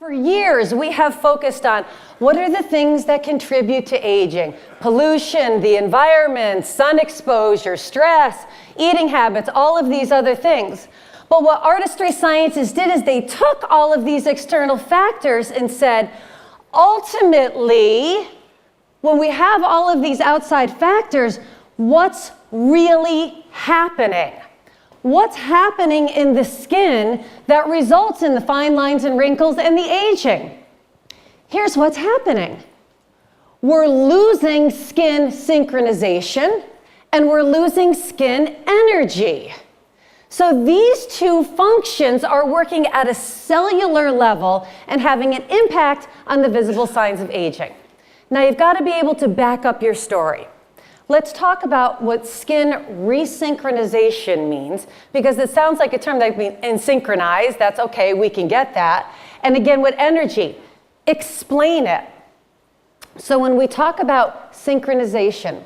For years, we have focused on what are the things that contribute to aging? Pollution, the environment, sun exposure, stress, eating habits, all of these other things. But what artistry scientists did is they took all of these external factors and said, ultimately, when we have all of these outside factors, what's really happening? What's happening in the skin that results in the fine lines and wrinkles and the aging? Here's what's happening. We're losing skin synchronization and we're losing skin energy. So these two functions are working at a cellular level and having an impact on the visible signs of aging. Now you've got to be able to back up your story. Let's talk about what skin resynchronization means, because it sounds like a term that means synchronize. That's okay, we can get that. And again, with energy, explain it. So when we talk about synchronization,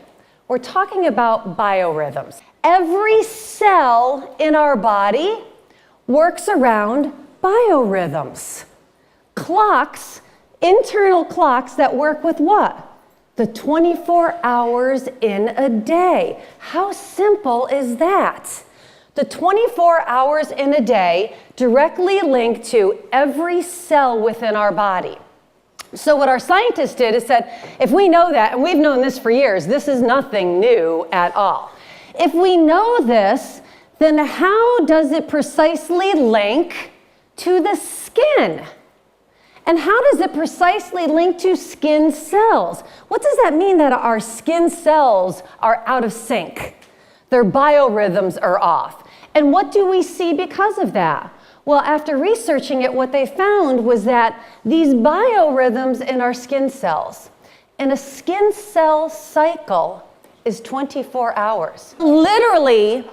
we're talking about biorhythms. Every cell in our body works around biorhythms. Clocks, internal clocks that work with what? The 24 hours in a day. How simple is that? The 24 hours in a day directly linked to every cell within our body. So what our scientists did is said, if we know that, and we've known this for years, this is nothing new at all. If we know this, then how does it precisely link to the skin? And how does it precisely link to skin cells? What does that mean that our skin cells are out of sync? Their biorhythms are off. And what do we see because of that? Well, after researching it, what they found was that these biorhythms in our skin cells, in a skin cell cycle is 24 hours. Literally,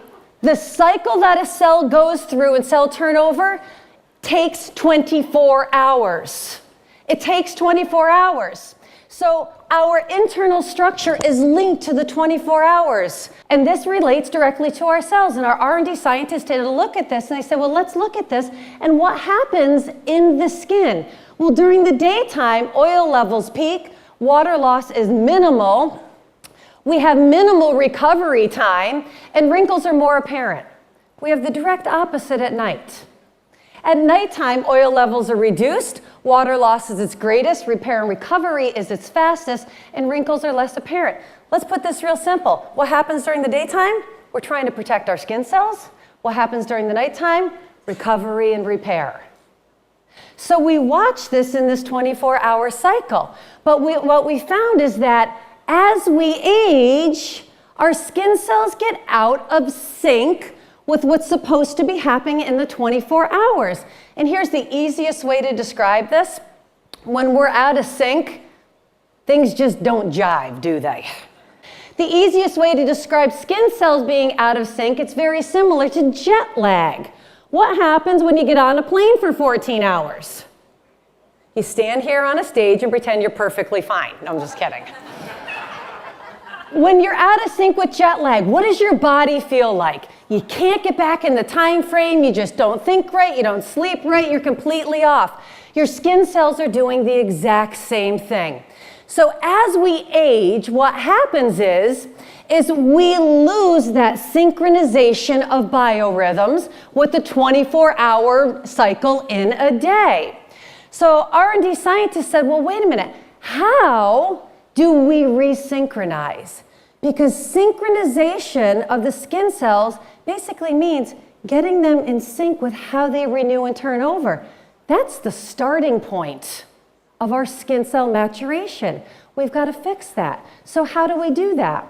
the cycle that a cell goes through in cell turnover takes 24 hours. It takes 24 hours. So our internal structure is linked to the 24 hours. And this relates directly to our cells. And our R&D scientists did a look at this and they said, well, let's look at this and what happens in the skin. Well, during the daytime, oil levels peak, water loss is minimal, we have minimal recovery time, and wrinkles are more apparent. We have the direct opposite at night. At nighttime, oil levels are reduced, water loss is its greatest, repair and recovery is its fastest, and wrinkles are less apparent. Let's put this real simple. What happens during the daytime? We're trying to protect our skin cells. What happens during the nighttime? Recovery and repair. So we watch this in this 24-hour cycle. But what we found is that as we age, our skin cells get out of sync with what's supposed to be happening in the 24 hours. And here's the easiest way to describe this. When we're out of sync, things just don't jive, do they? The easiest way to describe skin cells being out of sync, it's very similar to jet lag. What happens when you get on a plane for 14 hours? You stand here on a stage and pretend you're perfectly fine. No, I'm just kidding. When you're out of sync with jet lag, what does your body feel like? You can't get back in the time frame, you just don't think right, you don't sleep right, you're completely off. Your skin cells are doing the exact same thing. So as we age, what happens is we lose that synchronization of biorhythms with the 24-hour cycle in a day. So R&D scientists said, well, wait a minute, how do we resynchronize? Because synchronization of the skin cells basically means getting them in sync with how they renew and turn over. That's the starting point of our skin cell maturation. We've got to fix that. So how do we do that?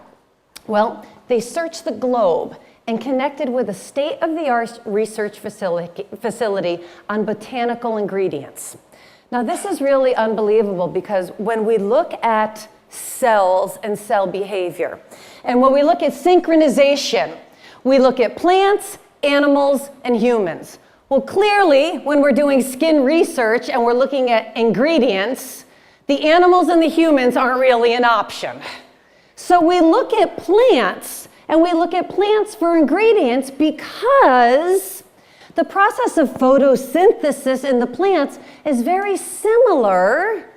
Well, they searched the globe and connected with a state-of-the-art research facility on botanical ingredients. Now, this is really unbelievable because when we look at cells and cell behavior, and when we look at synchronization, we look at plants, animals, and humans. Well, clearly, when we're doing skin research and we're looking at ingredients, the animals and the humans aren't really an option. So we look at plants, and we look at plants for ingredients because The process of photosynthesis in the plants is very similar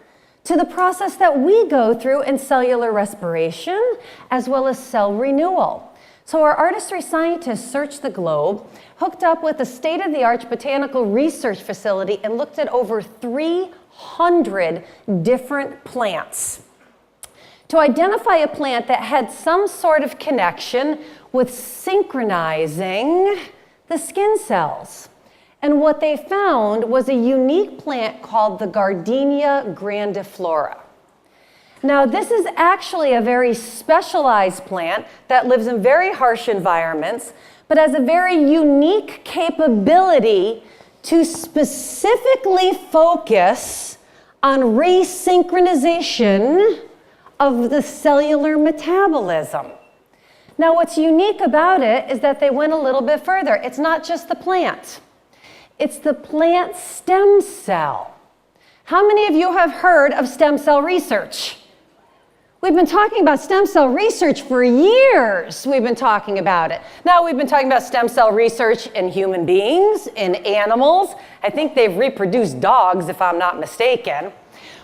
to the process that we go through in cellular respiration, as well as cell renewal. So our Artistry scientists searched the globe, hooked up with a state-of-the-art botanical research facility, and looked at over 300 different plants to identify a plant that had some sort of connection with synchronizing the skin cells. And what they found was a unique plant called the Gardenia grandiflora. Now, this is actually a very specialized plant that lives in very harsh environments, but has a very unique capability to specifically focus on resynchronization of the cellular metabolism. Now, what's unique about it is that they went a little bit further. It's not just the plant. It's the plant stem cell. How many of you have heard of stem cell research? We've been talking about stem cell research for years. We've been talking about it. Now we've been talking about stem cell research in human beings, in animals. I think they've reproduced dogs, if I'm not mistaken.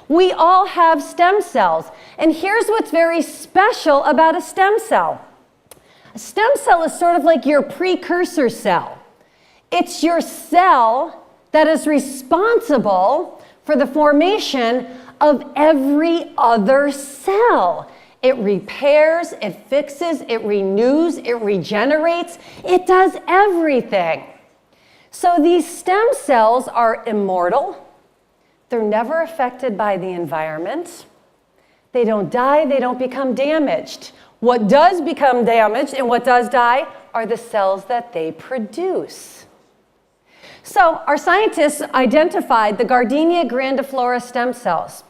We all have stem cells. And here's what's very special about a stem cell. A stem cell is sort of like your precursor cell. It's your cell that is responsible for the formation of every other cell. It repairs, it fixes, it renews, it regenerates, it does everything. So these stem cells are immortal. They're never affected by the environment. They don't die, they don't become damaged. What does become damaged and what does die are the cells that they produce. So our scientists identified the Gardenia grandiflora stem cells.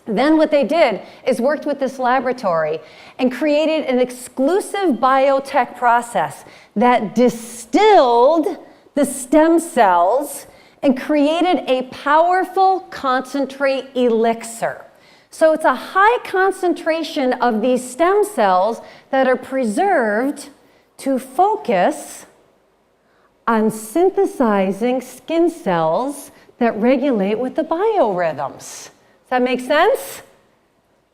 Then what they did is worked with this laboratory and created an exclusive biotech process that distilled the stem cells and created a powerful concentrate elixir. So it's a high concentration of these stem cells that are preserved to focus on synthesizing skin cells that regulate with the biorhythms. Does that make sense?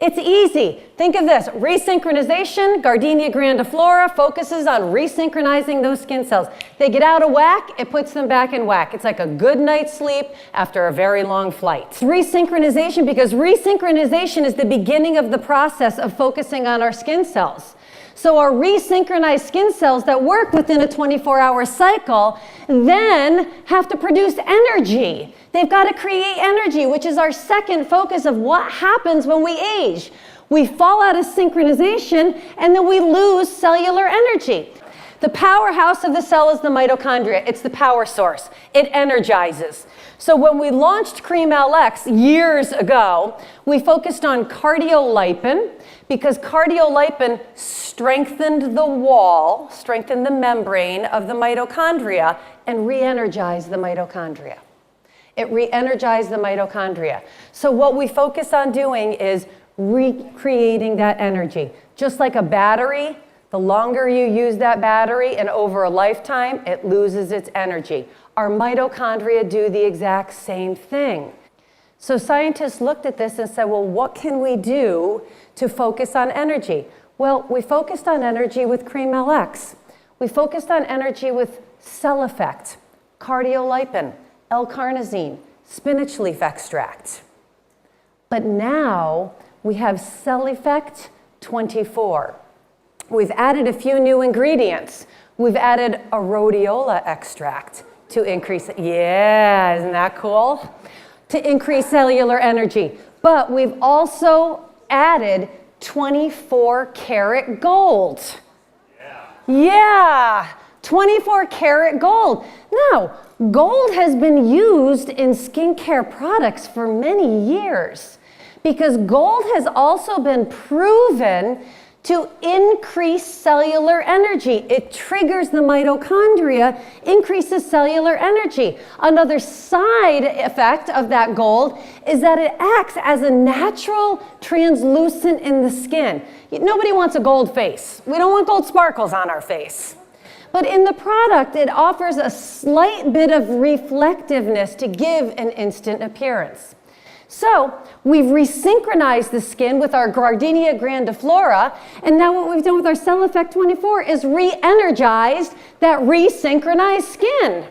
It's easy. Think of this. Resynchronization, Gardenia grandiflora focuses on resynchronizing those skin cells. They get out of whack, it puts them back in whack. It's like a good night's sleep after a very long flight. Resynchronization, because resynchronization is the beginning of the process of focusing on our skin cells. So our resynchronized skin cells that work within a 24-hour cycle then have to produce energy. They've got to create energy, which is our second focus of what happens when we age. We fall out of synchronization and then we lose cellular energy. The powerhouse of the cell is the mitochondria. It's the power source. It energizes. So when we launched Cream LX years ago, we focused on cardiolipin because cardiolipin strengthened the wall, strengthened the membrane of the mitochondria, and re-energized the mitochondria. It re-energized the mitochondria. So what we focus on doing is recreating that energy. Just like a battery, the longer you use that battery and over a lifetime, it loses its energy. Our mitochondria do the exact same thing. So scientists looked at this and said, well, what can we do to focus on energy? Well, we focused on energy with Cream LX. We focused on energy with cell effect, cardiolipin, L-carnosine, spinach leaf extract. But now we have cell effect 24. We've added a few new ingredients. We've added a rhodiola extract to increase, yeah, isn't that cool? To increase cellular energy. But we've also added 24 karat gold. Yeah, 24 karat gold. Now, gold has been used in skincare products for many years because gold has also been proven to increase cellular energy. It triggers the mitochondria, increases cellular energy. Another side effect of that gold is that it acts as a natural translucent in the skin. Nobody wants a gold face. We don't want gold sparkles on our face. but in the product, it offers a slight bit of reflectiveness to give an instant appearance. So we've resynchronized the skin with our Gardenia grandiflora, and now what we've done with our Cell Effect 24 is re-energized that resynchronized skin.